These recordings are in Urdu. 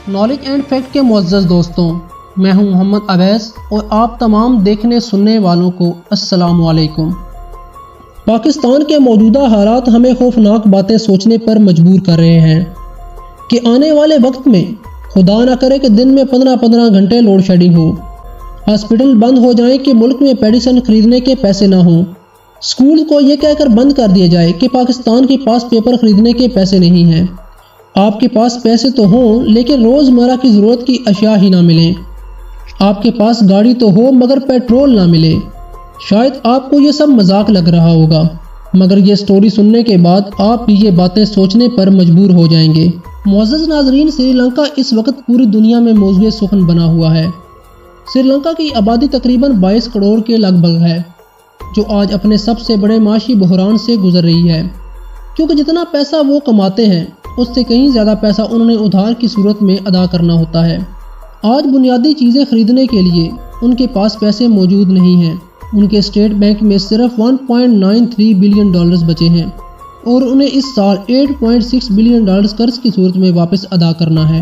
نالج اینڈ فیکٹ کے معزز دوستوں، میں ہوں محمد اویس اور آپ تمام دیکھنے سننے والوں کو السلام علیکم۔ پاکستان کے موجودہ حالات ہمیں خوفناک باتیں سوچنے پر مجبور کر رہے ہیں کہ آنے والے وقت میں خدا نہ کرے کہ دن میں 15 گھنٹے لوڈ شیڈنگ ہو، ہاسپٹل بند ہو جائیں کہ ملک میں میڈیسن خریدنے کے پیسے نہ ہوں، اسکول کو یہ کہہ کر بند کر دیا جائے کہ پاکستان کے پاس پیپر خریدنے کے پیسے نہیں ہیں۔ آپ کے پاس پیسے تو ہوں لیکن روزمرہ کی ضرورت کی اشیاء ہی نہ ملیں۔ آپ کے پاس گاڑی تو ہو مگر پیٹرول نہ ملے۔ شاید آپ کو یہ سب مذاق لگ رہا ہوگا، مگر یہ سٹوری سننے کے بعد آپ بھی یہ باتیں سوچنے پر مجبور ہو جائیں گے۔ معزز ناظرین، سری لنکا اس وقت پوری دنیا میں موضوع سخن بنا ہوا ہے۔ سری لنکا کی آبادی تقریباً 22 کروڑ کے لگ بھگ ہے، جو آج اپنے سب سے بڑے معاشی بحران سے گزر رہی ہے، کیونکہ جتنا پیسہ وہ کماتے ہیں اس سے کہیں زیادہ پیسہ انہوں نے ادھار کی صورت میں ادا کرنا ہوتا ہے۔ آج بنیادی چیزیں خریدنے کے لیے ان کے پاس پیسے موجود نہیں ہیں۔ ان کے اسٹیٹ بینک میں صرف 1.93 بلین ڈالرز بچے ہیں اور انہیں اس سال 8.6 بلین ڈالرز قرض کی صورت میں واپس ادا کرنا ہے۔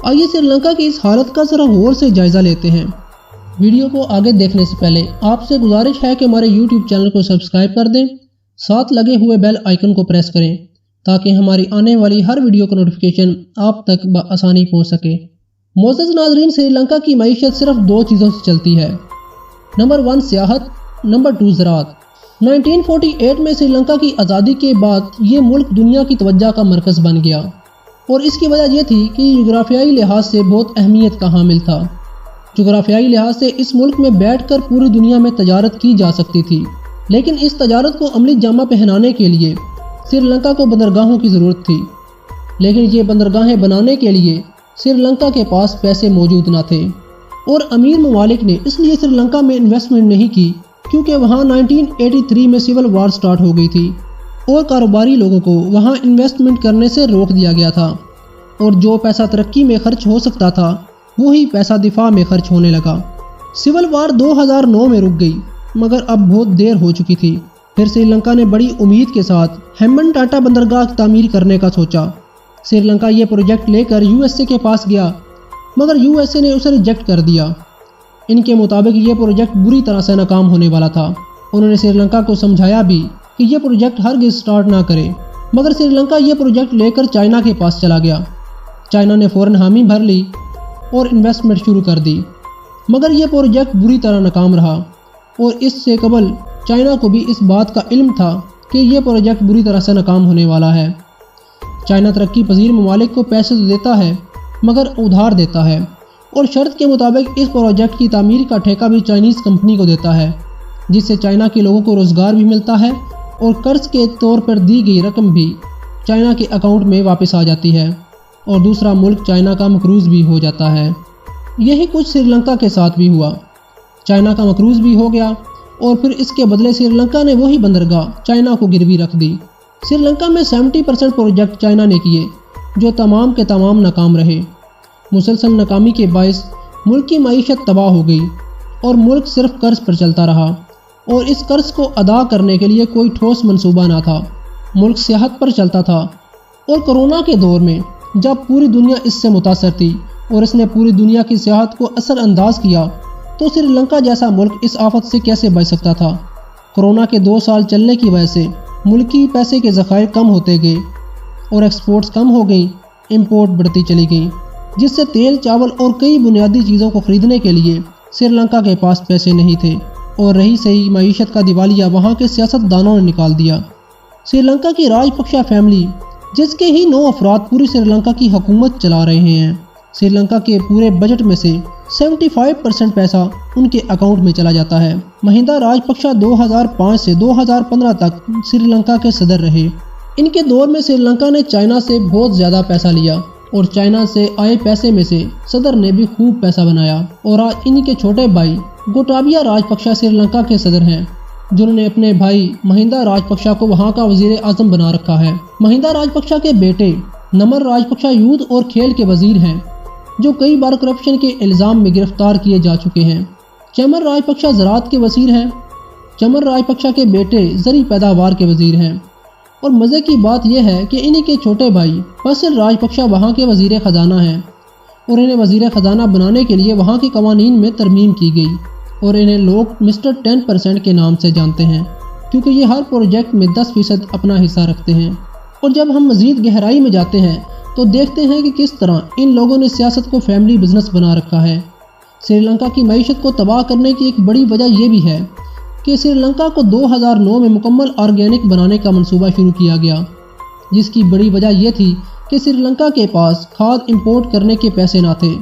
آئیے سری لنکا کی اس حالت کا ذرا غور سے جائزہ لیتے ہیں۔ ویڈیو کو آگے دیکھنے سے پہلے آپ سے گزارش ہے کہ ہمارے YouTube چینل کو سبسکرائب کر دیں، ساتھ لگے ہوئے بیل آئیکن کو پریس کریں تاکہ ہماری آنے والی ہر ویڈیو کا نوٹیفیکیشن آپ تک بآسانی پہنچ سکے۔ معزز ناظرین، سری لنکا کی معیشت صرف 2 چیزوں سے چلتی ہے، نمبر 1 سیاحت، نمبر 2 زراعت۔ 1948 میں سری لنکا کی آزادی کے بعد یہ ملک دنیا کی توجہ کا مرکز بن گیا، اور اس کی وجہ یہ تھی کہ جغرافیائی لحاظ سے بہت اہمیت کا حامل تھا۔ جغرافیائی لحاظ سے اس ملک میں بیٹھ کر پوری دنیا میں تجارت کی جا سکتی تھی، لیکن اس تجارت کو عملی جامہ پہنانے کے لیے سری لنکا کو بندرگاہوں کی ضرورت تھی، لیکن یہ بندرگاہیں بنانے کے لیے سری لنکا کے پاس پیسے موجود نہ تھے، اور امیر ممالک نے اس لیے سری لنکا میں انویسٹمنٹ نہیں کی، کیونکہ وہاں 1983 میں سول وار سٹارٹ ہو گئی تھی اور کاروباری لوگوں کو وہاں انویسٹمنٹ کرنے سے روک دیا گیا تھا، اور جو پیسہ ترقی میں خرچ ہو سکتا تھا وہی پیسہ دفاع میں خرچ ہونے لگا۔ سول وار 2009 میں رک گئی، مگر اب بہت دیر ہو چکی تھی۔ پھر سری لنکا نے بڑی امید کے ساتھ ہیمبن ٹاٹا بندرگاہ کی تعمیر کرنے کا سوچا۔ سری لنکا یہ پروجیکٹ لے کر USA کے پاس گیا، مگر USA نے اسے ریجیکٹ کر دیا۔ ان کے مطابق یہ پروجیکٹ بری طرح سے ناکام ہونے والا تھا۔ انہوں نے سری لنکا کو سمجھایا بھی کہ یہ پروجیکٹ ہرگز سٹارٹ نہ کرے، مگر سری لنکا یہ پروجیکٹ لے کر چائنا کے پاس چلا گیا۔ چائنا نے فوراً حامی بھر لی اور انویسٹمنٹ شروع کر دی، مگر یہ پروجیکٹ بری طرح ناکام رہا، اور اس سے قبل چائنا کو بھی اس بات کا علم تھا کہ یہ پروجیکٹ بری طرح سے ناکام ہونے والا ہے۔ چائنا ترقی پذیر ممالک کو پیسے تو دیتا ہے مگر ادھار دیتا ہے، اور شرط کے مطابق اس پروجیکٹ کی تعمیر کا ٹھیکہ بھی چائنیز کمپنی کو دیتا ہے، جس سے چائنا کے لوگوں کو روزگار بھی ملتا ہے اور قرض کے طور پر دی گئی رقم بھی چائنا کے اکاؤنٹ میں واپس آ جاتی ہے، اور دوسرا ملک چائنا کا مقروض بھی ہو جاتا ہے۔ یہی کچھ سری لنکا کے ساتھ بھی ہوا۔ چائنا کا مقروض بھی ہو گیا، اور پھر اس کے بدلے سری لنکا نے وہی بندرگاہ چائنا کو گروی رکھ دی۔ سری لنکا میں 70% پروجیکٹ چائنا نے کیے، جو تمام کے تمام ناکام رہے۔ مسلسل ناکامی کے باعث ملک کی معیشت تباہ ہو گئی، اور ملک صرف قرض پر چلتا رہا، اور اس قرض کو ادا کرنے کے لیے کوئی ٹھوس منصوبہ نہ تھا۔ ملک سیاحت پر چلتا تھا، اور کورونا کے دور میں جب پوری دنیا اس سے متاثر تھی اور اس نے پوری دنیا کی سیاحت کو اثر انداز کیا، تو سری لنکا جیسا ملک اس آفت سے کیسے بچ سکتا تھا؟ کورونا کے 2 سال چلنے کی وجہ سے ملکی پیسے کے ذخائر کم ہوتے گئے اور ایکسپورٹس کم ہو گئیں، امپورٹ بڑھتی چلی گئیں، جس سے تیل، چاول اور کئی بنیادی چیزوں کو خریدنے کے لیے سری لنکا کے پاس پیسے نہیں تھے، اور رہی صحیح معیشت کا دیوالیہ وہاں کے سیاست دانوں نے نکال دیا۔ سری لنکا کی راج پکشا فیملی، جس کے ہی 9 افراد پوری سری لنکا کی حکومت چلا رہے ہیں، سری لنکا کے پورے بجٹ میں سے 75% پیسہ ان کے اکاؤنٹ میں چلا جاتا ہے۔ مہندا راج پکشا 2005 سے 2015 تک سری لنکا کے صدر رہے۔ ان کے دور میں سری لنکا نے چائنا سے بہت زیادہ پیسہ لیا، اور چائنا سے آئے پیسے میں سے صدر نے بھی خوب پیسہ بنایا، اور آج ان کے چھوٹے بھائی گوٹابیا راج پکشا سری لنکا کے صدر ہیں، جنہوں نے اپنے بھائی مہندا راج پکشا کو وہاں کا وزیر اعظم بنا رکھا ہے۔ مہندا راج پکشا کے بیٹے نمر راج پکشا یوتھ اور کھیل کے وزیر ہیں، جو کئی بار کرپشن کے الزام میں گرفتار کیے جا چکے ہیں۔ چمر راج پکشا زراعت کے وزیر ہیں۔ چمر راج پکشا کے بیٹے زرعی پیداوار کے وزیر ہیں، اور مزے کی بات یہ ہے کہ انہی کے چھوٹے بھائی بسل راج پکشا وہاں کے وزیر خزانہ ہیں۔ اور انہیں وزیر خزانہ بنانے کے لیے وہاں کے قوانین میں ترمیم کی گئی اور انہیں لوگ مسٹر 10% کے نام سے جانتے ہیں کیونکہ یہ ہر پروجیکٹ میں 10% اپنا حصہ رکھتے ہیں۔ اور جب ہم مزید گہرائی میں جاتے ہیں تو دیکھتے ہیں کہ کس طرح ان لوگوں نے سیاست کو فیملی بزنس بنا رکھا ہے۔ سری لنکا کی معیشت کو تباہ کرنے کی ایک بڑی وجہ یہ بھی ہے کہ سری لنکا کو 2009 میں مکمل آرگینک بنانے کا منصوبہ شروع کیا گیا، جس کی بڑی وجہ یہ تھی کہ سری لنکا کے پاس کھاد امپورٹ کرنے کے پیسے نہ تھے،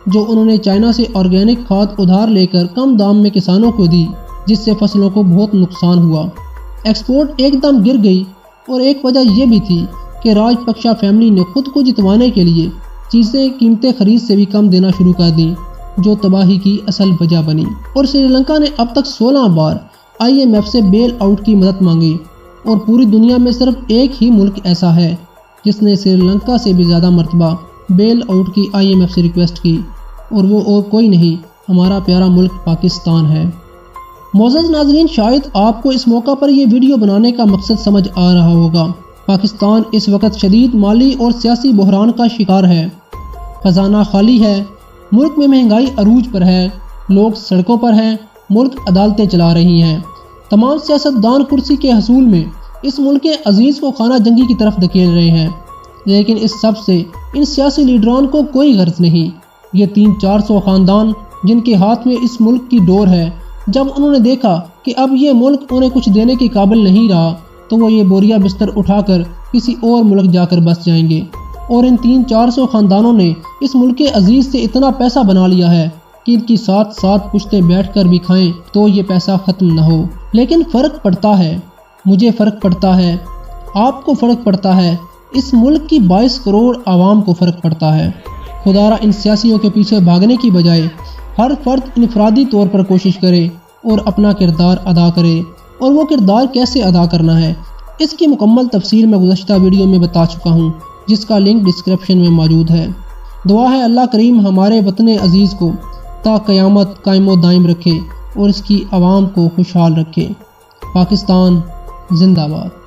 جو انہوں نے چائنا سے آرگینک کھاد ادھار لے کر کم دام میں کسانوں کو دی، جس سے فصلوں کو بہت نقصان ہوا۔ ایکسپورٹ ایک دم گر گئی اور ایک وجہ یہ بھی تھی کہ راج پکشا فیملی نے خود کو جتوانے کے لیے چیزیں قیمتیں خرید سے بھی کم دینا شروع کر دیں، جو تباہی کی اصل وجہ بنی۔ اور سری لنکا نے اب تک 16 بار IMF سے بیل آؤٹ کی مدد مانگی، اور پوری دنیا میں صرف ایک ہی ملک ایسا ہے جس نے سری لنکا سے بھی زیادہ مرتبہ بیل آؤٹ کی IMF سے ریکویسٹ کی، اور وہ اور کوئی نہیں، ہمارا پیارا ملک پاکستان ہے۔ معزز ناظرین، شاید آپ کو اس موقع پر یہ ویڈیو بنانے کا مقصد سمجھ آ رہا ہوگا۔ پاکستان اس وقت شدید مالی اور سیاسی بحران کا شکار ہے، خزانہ خالی ہے، ملک میں مہنگائی عروج پر ہے، لوگ سڑکوں پر ہیں، ملک عدالتیں چلا رہی ہیں، تمام سیاستدان کرسی کے حصول میں اس ملک کے عزیز کو خانہ جنگی کی طرف دھکیل رہے ہیں، لیکن اس سب سے ان سیاسی لیڈران کو کوئی غرض نہیں۔ یہ 300-400 خاندان جن کے ہاتھ میں اس ملک کی ڈور ہے، جب انہوں نے دیکھا کہ اب یہ ملک انہیں کچھ دینے کے قابل نہیں رہا تو وہ یہ بوریا بستر اٹھا کر کسی اور ملک جا کر بس جائیں گے، اور ان 300-400 خاندانوں نے اس ملک کے عزیز سے اتنا پیسہ بنا لیا ہے کہ ان کی 7 پشتیں بیٹھ کر بھی کھائیں تو یہ پیسہ ختم نہ ہو۔ لیکن فرق پڑتا ہے، مجھے فرق پڑتا ہے، آپ کو فرق پڑتا ہے، اس ملک کی 22 کروڑ عوام کو فرق پڑتا ہے۔ خدا را ان سیاسیوں کے پیچھے بھاگنے کی بجائے ہر فرد انفرادی طور پر کوشش کرے اور اپنا کردار ادا کرے، اور وہ کردار کیسے ادا کرنا ہے اس کی مکمل تفصیل میں گزشتہ ویڈیو میں بتا چکا ہوں، جس کا لنک ڈسکرپشن میں موجود ہے۔ دعا ہے اللہ کریم ہمارے وطن عزیز کو تا قیامت قائم و دائم رکھے اور اس کی عوام کو خوشحال رکھے۔ پاکستان زندہ باد۔